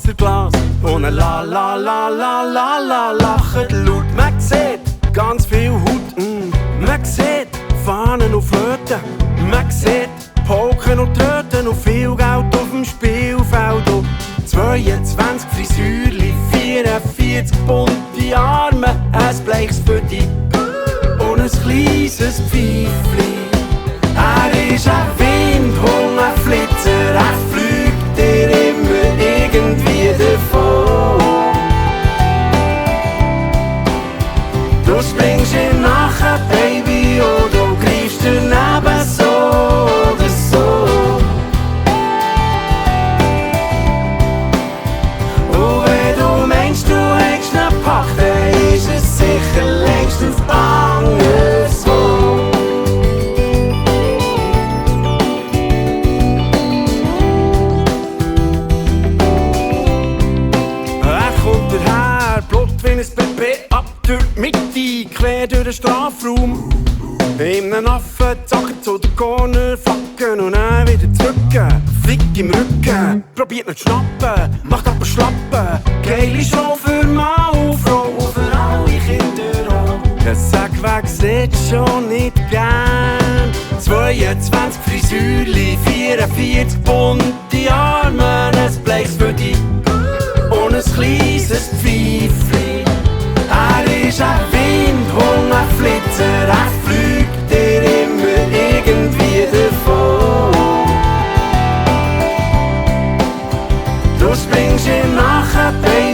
Wasserglas und ein La La La La La La lacht laut. Man sieht ganz viel Haut, man sieht Fahnen und Flöten, man sieht Poken und Tröten und viel Geld auf dem Spielfeld. Und 22 Frisürli, 44 bunte Arme, ein bleiches für dich und ein kleines Pfeifli. Er ist ein Windhund, ein Flitzer, er fliegt dir immer irgendwie davon. Du springst ihm nachher, Baby, und du greifst daneben so oder so. Und wenn du meinst, du hättest ihn gepackt, dann ist es sicher längst auf anderswo. Er kommt daher, Blut wie ein Baby, ab durch die Mitte, quer durch den Strafraum. In einem Affen zacken zu den Corner, fucken und dann wieder zurück. Fick im Rücken, probiert nicht zu schnappen, macht aber schlappen. Geile Show für Mann und Frau und für alle Kinder auch. Der Säckweg sieht schon nicht gern. 22 Frisürli, 44 bunte Arme, ein Bleiches für dich und ein kleines Pfeifli. Er ist ein Windhund, ein Flitzer, er fliegt dir immer irgendwie davon. Du springst ihm nachher, Baby.